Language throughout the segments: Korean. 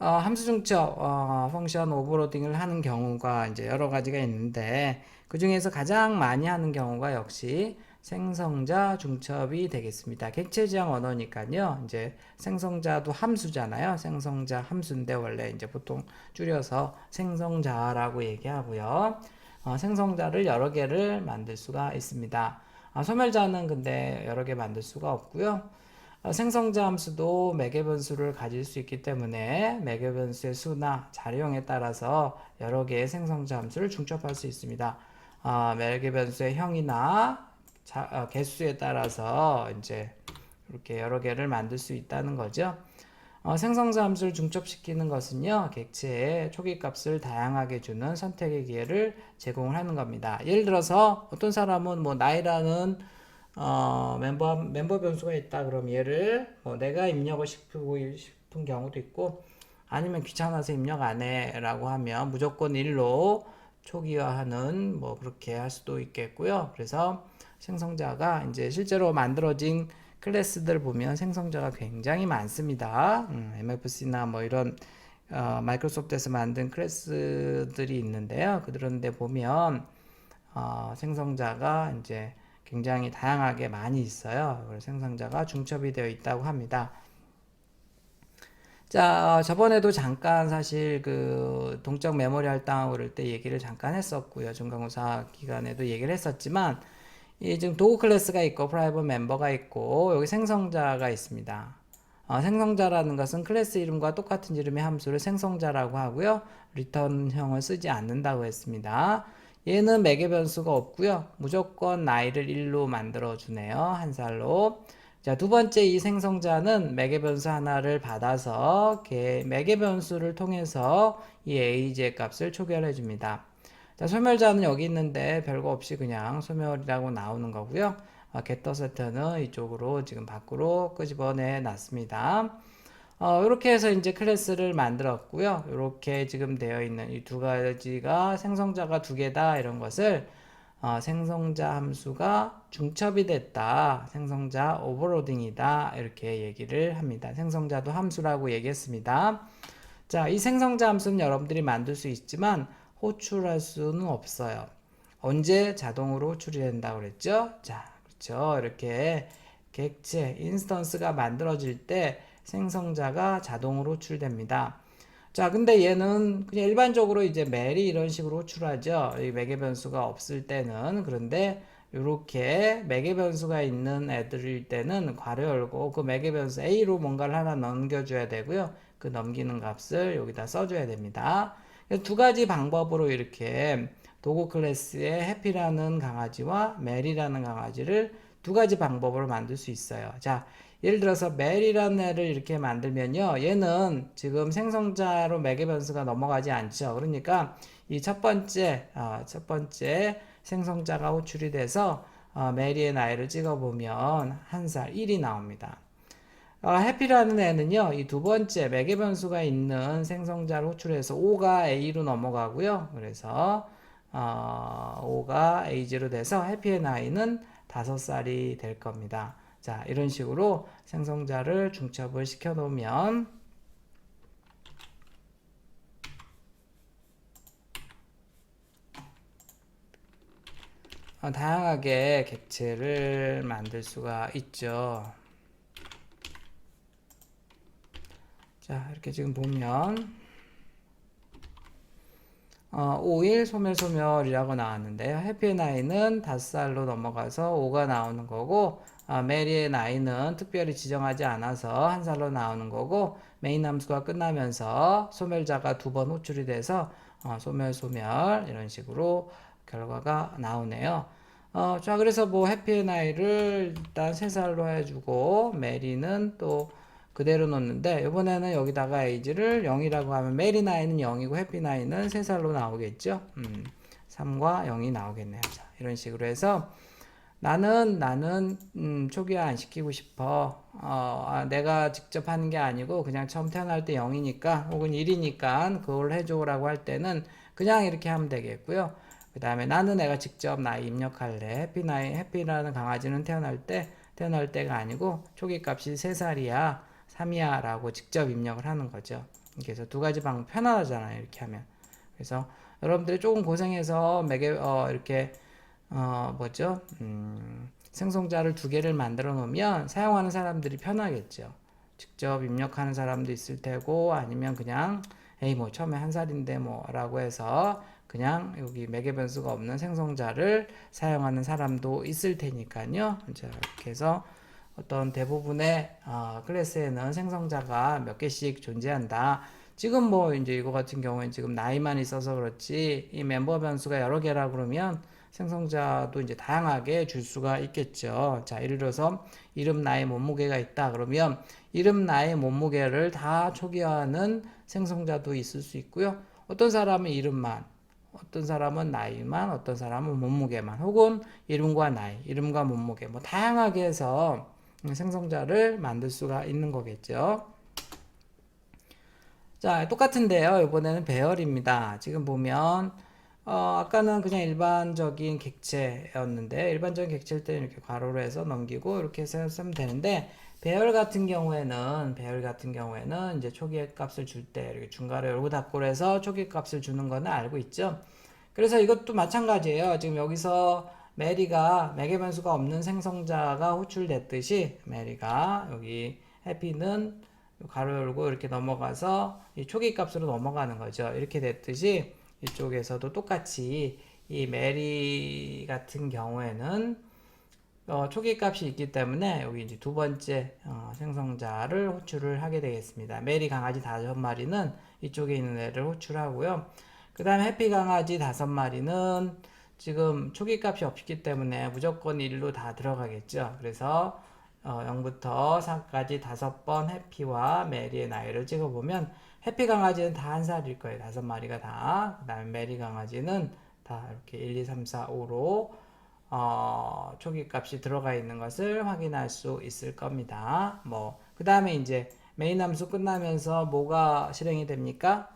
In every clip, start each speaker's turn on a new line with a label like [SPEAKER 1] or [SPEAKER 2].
[SPEAKER 1] 함수 중첩, 펑션 오버로딩을 하는 경우가 이제 여러 가지가 있는데, 그 중에서 가장 많이 하는 경우가 역시 생성자 중첩이 되겠습니다. 객체 지향 언어니까요. 이제 생성자도 함수잖아요. 생성자 함수인데 원래 이제 보통 줄여서 생성자라고 얘기하고요. 생성자를 여러 개를 만들 수가 있습니다. 소멸자는 근데 여러 개 만들 수가 없고요. 생성자 함수도 매개 변수를 가질 수 있기 때문에 매개 변수의 수나 자료형에 따라서 여러 개의 생성자 함수를 중첩할 수 있습니다. 매개 변수의 형이나 개수에 따라서 이제 이렇게 여러 개를 만들 수 있다는 거죠. 생성자 함수를 중첩시키는 것은요, 객체의 초기 값을 다양하게 주는 선택의 기회를 제공을 하는 겁니다. 예를 들어서 어떤 사람은 뭐 나이라는 멤버 변수가 있다. 그럼 얘를 내가 입력을 싶은 경우도 있고, 아니면 귀찮아서 입력 안 해라고 하면 무조건 1로 초기화하는 뭐 그렇게 할 수도 있겠고요. 그래서 생성자가 이제 실제로 만들어진 클래스들 보면 생성자가 굉장히 많습니다. MFC나 뭐 이런 마이크로소프트에서 만든 클래스들이 있는데요. 그런데 보면 생성자가 이제 굉장히 다양하게 많이 있어요. 그래서 생성자가 중첩이 되어 있다고 합니다. 자, 저번에도 잠깐 사실 그 동적 메모리 할당하고 그럴 때 얘기를 잠깐 했었고요. 중간고사 기간에도 얘기를 했었지만, 이 지금 도구 클래스가 있고 프라이빗 멤버가 있고 여기 생성자가 있습니다. 생성자라는 것은 클래스 이름과 똑같은 이름의 함수를 생성자라고 하고요. 리턴형을 쓰지 않는다고 했습니다. 얘는 매개 변수가 없고요. 무조건 나이를 1로 만들어 주네요. 한 살로. 자, 두 번째 이 생성자는 매개 변수 하나를 받아서 매개 변수를 통해서 이 AJ의 값을 초기화해 줍니다. 자, 소멸자는 여기 있는데 별거 없이 그냥 소멸이라고 나오는 거고요. getSet는 이쪽으로 지금 밖으로 끄집어내 놨습니다. 이렇게 해서 이제 클래스를 만들었고요. 이렇게 지금 되어 있는 이 두 가지가 생성자가 두 개다 이런 것을 생성자 함수가 중첩이 됐다. 생성자 오버로딩이다. 이렇게 얘기를 합니다. 생성자도 함수라고 얘기했습니다. 자, 이 생성자 함수는 여러분들이 만들 수 있지만 호출할 수는 없어요. 언제 자동으로 호출이 된다고 그랬죠? 자, 그렇죠. 이렇게 객체, 인스턴스가 만들어질 때 생성자가 자동으로 호출됩니다. 자, 근데 얘는 그냥 일반적으로 이제 멜이 이런 식으로 호출하죠. 이 매개 변수가 없을 때는. 그런데 이렇게 매개 변수가 있는 애들일 때는 괄호 열고 그 매개 변수 A로 뭔가를 하나 넘겨줘야 되고요. 그 넘기는 값을 여기다 써줘야 됩니다. 두 가지 방법으로 이렇게 도구 클래스에 해피라는 강아지와 멜이라는 강아지를 두 가지 방법으로 만들 수 있어요. 자, 예를 들어서 멜이라는 애를 이렇게 만들면요. 얘는 지금 생성자로 매개 변수가 넘어가지 않죠. 그러니까 이 첫 번째 생성자가 호출이 돼서 메리의 나이를 찍어보면 한 살 1이 나옵니다. 해피라는 애는요, 이 두 번째 매개 변수가 있는 생성자를 호출해서 5가 A로 넘어가고요. 그래서 5가 A제로 돼서 해피의 나이는 5살이 될 겁니다. 자, 이런 식으로 생성자를 중첩을 시켜 놓으면 다양하게 객체를 만들 수가 있죠. 자, 이렇게 지금 보면 5일 소멸이라고 나왔는데요. 해피의 나이는 5살로 넘어가서 5가 나오는 거고, 메리의 나이는 특별히 지정하지 않아서 1살로 나오는 거고, 메인 함수가 끝나면서 소멸자가 두 번 호출이 돼서 소멸 이런 식으로 결과가 나오네요. 자, 그래서 뭐 해피의 나이를 일단 3살로 해주고, 메리는 또 그대로 놓는데 이번에는 여기다가 에이지를 0이라고 하면 메리 나이는 0이고 해피 나이는 3살로 나오겠죠. 3과 0이 나오겠네요. 자, 이런 식으로 해서 나는 초기화 안 시키고 싶어. 내가 직접 하는 게 아니고 그냥 처음 태어날 때 0이니까 혹은 1이니까 그걸 해줘라고 할 때는 그냥 이렇게 하면 되겠고요. 그 다음에 나는 내가 직접 나이 입력할래. 해피라는 강아지는 태어날 때가 아니고 초기 값이 3살이야. 3이야 라고 직접 입력을 하는 거죠. 그래서 두 가지 방법 편하잖아요. 이렇게 하면. 그래서 여러분들이 조금 고생해서 이렇게 뭐죠? 생성자를 두 개를 만들어 놓으면 사용하는 사람들이 편하겠죠. 직접 입력하는 사람도 있을 테고 아니면 그냥 에이 뭐 처음에 한 살인데 뭐라고 해서 그냥 여기 매개 변수가 없는 생성자를 사용하는 사람도 있을 테니까요. 자, 이렇게 해서 어떤 대부분의 클래스에는 생성자가 몇 개씩 존재한다. 지금 뭐 이제 이거 같은 경우엔 지금 나이만 있어서 그렇지 이 멤버 변수가 여러 개라 그러면 생성자도 이제 다양하게 줄 수가 있겠죠. 자, 예를 들어서 이름, 나이, 몸무게가 있다 그러면 이름, 나이, 몸무게를 다 초기화하는 생성자도 있을 수 있고요. 어떤 사람은 이름만, 어떤 사람은 나이만, 어떤 사람은 몸무게만, 혹은 이름과 나이, 이름과 몸무게, 뭐 다양하게 해서 생성자를 만들 수가 있는 거겠죠. 자, 똑같은데요. 이번에는 배열입니다. 지금 보면 아까는 그냥 일반적인 객체였는데 일반적인 객체일 때는 이렇게 괄호로 해서 넘기고 이렇게 해서 쓰면 되는데 배열 같은 경우에는 이제 초기의 값을 줄 때 이렇게 중괄호 열고 닫고로 해서 초기 값을 주는 거는 알고 있죠. 그래서 이것도 마찬가지예요. 지금 여기서 메리가 매개 변수가 없는 생성자가 호출됐듯이 메리가 여기 해피는 가로 열고 이렇게 넘어가서 이 초기 값으로 넘어가는 거죠. 이렇게 됐듯이 이쪽에서도 똑같이 이 메리 같은 경우에는 초기 값이 있기 때문에 여기 이제 두 번째 생성자를 호출을 하게 되겠습니다. 메리 강아지 5마리는 이쪽에 있는 애를 호출하고요. 그 다음에 해피 강아지 5마리는 지금 초기 값이 없기 때문에 무조건 1로 다 들어가겠죠. 그래서 0부터 4까지 5번 해피와 메리의 나이를 찍어보면 해피 강아지는 다 1살일 거예요. 5마리가 다. 그 다음에 메리 강아지는 다 이렇게 1, 2, 3, 4, 5로 초기 값이 들어가 있는 것을 확인할 수 있을 겁니다. 그 다음에 이제 메인 함수 끝나면서 뭐가 실행이 됩니까?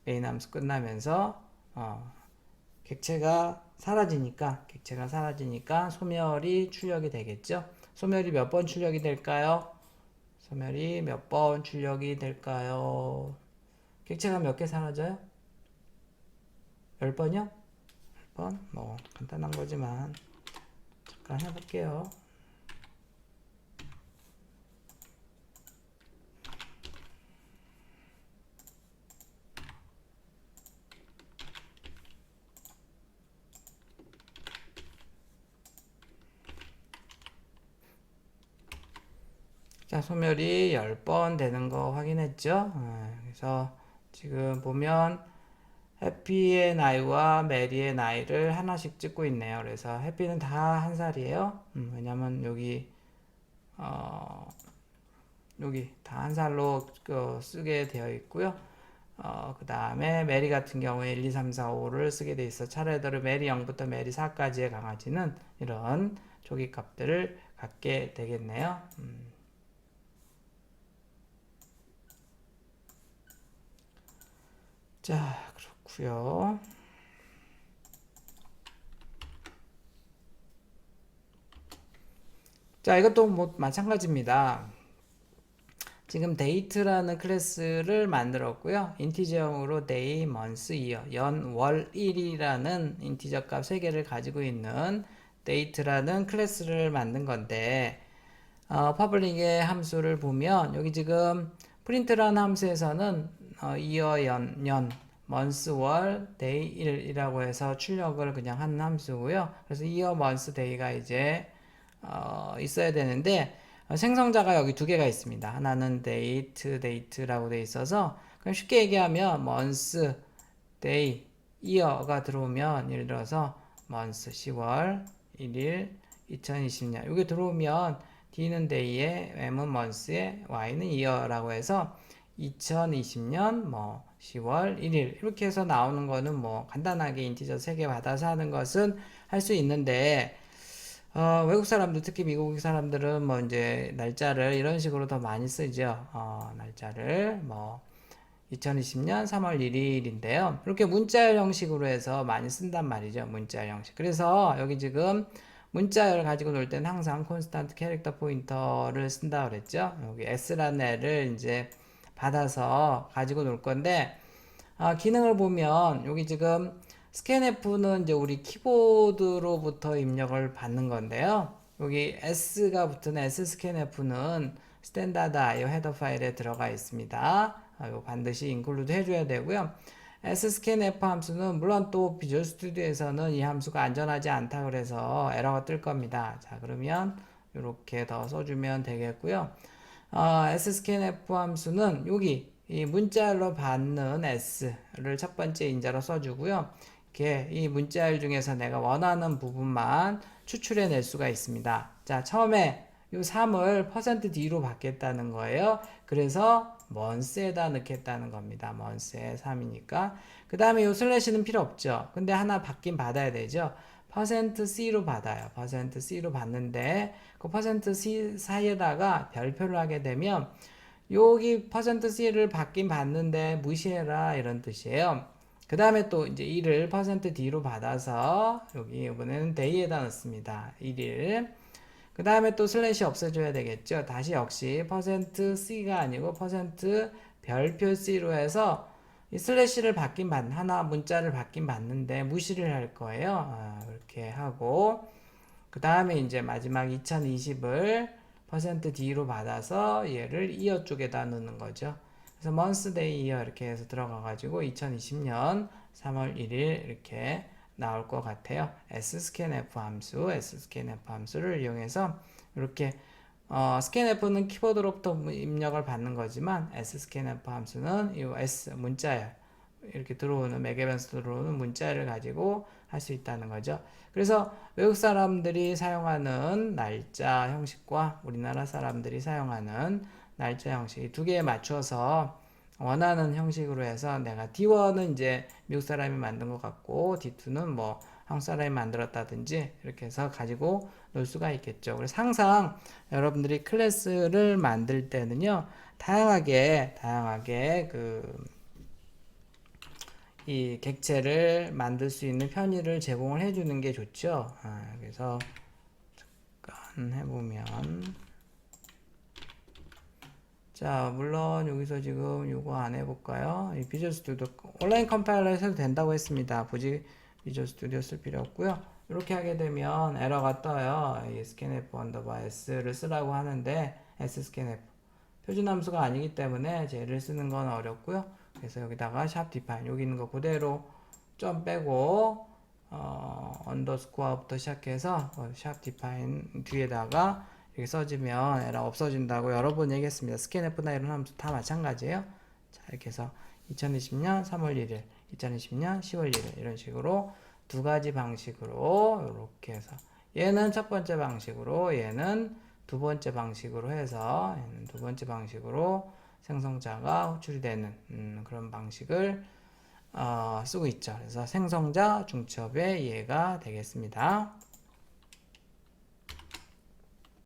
[SPEAKER 1] 메인 함수 끝나면서 객체가 사라지니까 소멸이 출력이 되겠죠. 소멸이 몇 번 출력이 될까요? 소멸이 몇 번 출력이 될까요? 객체가 몇 개 사라져요? 10번이요? 10번? 뭐 간단한 거지만 잠깐 해볼게요. 자, 소멸이 10번 되는 거 확인했죠? 그래서 지금 보면 해피의 나이와 메리의 나이를 하나씩 찍고 있네요. 그래서 해피는 다 1살이에요. 왜냐면 여기 다 1살로 쓰게 되어 있고요. 그 다음에 메리 같은 경우에 1, 2, 3, 4, 5를 쓰게 돼 있어. 차례대로 메리 0부터 메리 4까지의 강아지는 이런 초기 값들을 갖게 되겠네요. 자, 그렇고요. 자, 이것도 뭐 마찬가지입니다. 지금 데이트라는 클래스를 만들었고요. 인티저형으로 day, month, year, 연, 월, 일이라는 인티저 값 3개를 가지고 있는 데이트라는 클래스를 만든 건데 퍼블릭의 함수를 보면 여기 지금 프린트라는 함수에서는 year, 년, month, 월, day, 일이라고 해서 출력을 그냥 하는 함수고요. 그래서 year, month, day가 이제 있어야 되는데 생성자가 여기 두 개가 있습니다. 하나는 date라고 돼 있어서 그럼 쉽게 얘기하면 month, day, year가 들어오면 예를 들어서 month 10월 1일 2020년 이게 들어오면 D는 day에 M은 month에 Y는 year라고 해서 2020년 10월 1일 이렇게 해서 나오는 거는 간단하게 인티저 3개 받아서 하는 것은 할 수 있는데 외국 사람들 특히 미국 사람들은 이제 날짜를 이런 식으로 더 많이 쓰죠. 날짜를 2020년 3월 1일인데요. 이렇게 문자열 형식으로 해서 많이 쓴단 말이죠. 문자열 형식. 그래서 여기 지금 문자열 가지고 놀 때는 항상 콘스탄트 캐릭터 포인터를 쓴다 그랬죠. 여기 s라는 애를 이제 받아서 가지고 놀 건데, 기능을 보면 여기 지금 스캔F는 이제 우리 키보드로부터 입력을 받는 건데요. 여기 S가 붙은 SScanF는 스탠다드 IO 헤더 파일에 들어가 있습니다. 이거 반드시 인클루드 해줘야 되고요. SScanF 함수는 물론 또 비주얼 스튜디오에서는 이 함수가 안전하지 않다 그래서 에러가 뜰 겁니다. 자, 그러면 이렇게 더 써주면 되겠고요. SScanF 함수는 여기 이 문자열로 받는 S를 첫 번째 인자로 써주고요. 이렇게 이 문자열 중에서 내가 원하는 부분만 추출해낼 수가 있습니다. 자, 처음에 이 3을 %d로 받겠다는 거예요. 그래서 먼스에다 넣겠다는 겁니다. 먼스에 3이니까. 그 다음에 이 슬래시는 필요 없죠. 근데 하나 받긴 받아야 되죠. %c로 받아요. %c로 받는데 그 %c 사이에다가 별표를 하게 되면 여기 %c를 받긴 받는데 무시해라 이런 뜻이에요. 그 다음에 또 이제 1을 %d로 받아서 여기 이번에는 day에다 넣습니다. 1일. 그 다음에 또 슬래시 없애줘야 되겠죠. 다시 역시 %c가 아니고 별표 c로 해서 이 슬래시를 받긴 하나 문자를 받긴 받는데 무시를 할 거예요. 이렇게 하고 그 다음에 이제 마지막 2020을 %d로 받아서 얘를 이어 쪽에다 넣는 거죠. 그래서 month, day, year 이렇게 해서 들어가가지고 2020년 3월 1일 이렇게 나올 것 같아요. sscanf 함수를 이용해서 이렇게 scanf는 키보드로부터 입력을 받는 거지만 sscanf 함수는 이 s 문자열 이렇게 들어오는 맥에벤스 들어오는 문자를 가지고 할 수 있다는 거죠. 그래서 외국 사람들이 사용하는 날짜 형식과 우리나라 사람들이 사용하는 날짜 형식 이 두 개에 맞춰서 원하는 형식으로 해서 내가 D1은 이제 미국 사람이 만든 것 같고 D2는 뭐 한국 사람이 만들었다든지 이렇게 해서 가지고 놀 수가 있겠죠. 그래서 항상 여러분들이 클래스를 만들 때는요 다양하게 이 객체를 만들 수 있는 편의를 제공을 해주는 게 좋죠. 그래서 잠깐 해보면 자, 물론 여기서 지금 이거 안 해볼까요? 이 비주얼 스튜디오 온라인 컴파일러 해도 된다고 했습니다. 굳이 비주얼 스튜디오 쓸 필요 없고요. 이렇게 하게 되면 에러가 떠요. 이 scanf 언더바 s를 쓰라고 하는데 sscanf 표준 함수가 아니기 때문에 쟤를 쓰는 건 어렵고요. 그래서 여기다가 샵 디파인 여기 있는 거 그대로 점 빼고 언더스코어부터 시작해서 샵 디파인 뒤에다가 이렇게 써주면 에러 없어진다고 여러 번 얘기했습니다. 스캔F나 이런 함수 다 마찬가지예요. 자, 이렇게 해서 2020년 3월 1일, 2020년 10월 1일 이런 식으로 두 가지 방식으로 이렇게 해서 얘는 첫 번째 방식으로 얘는 두 번째 방식으로 해서 얘는 두 번째 방식으로 생성자가 호출이 되는 그런 방식을 쓰고 있죠. 그래서 생성자 중첩의 이해가 되겠습니다.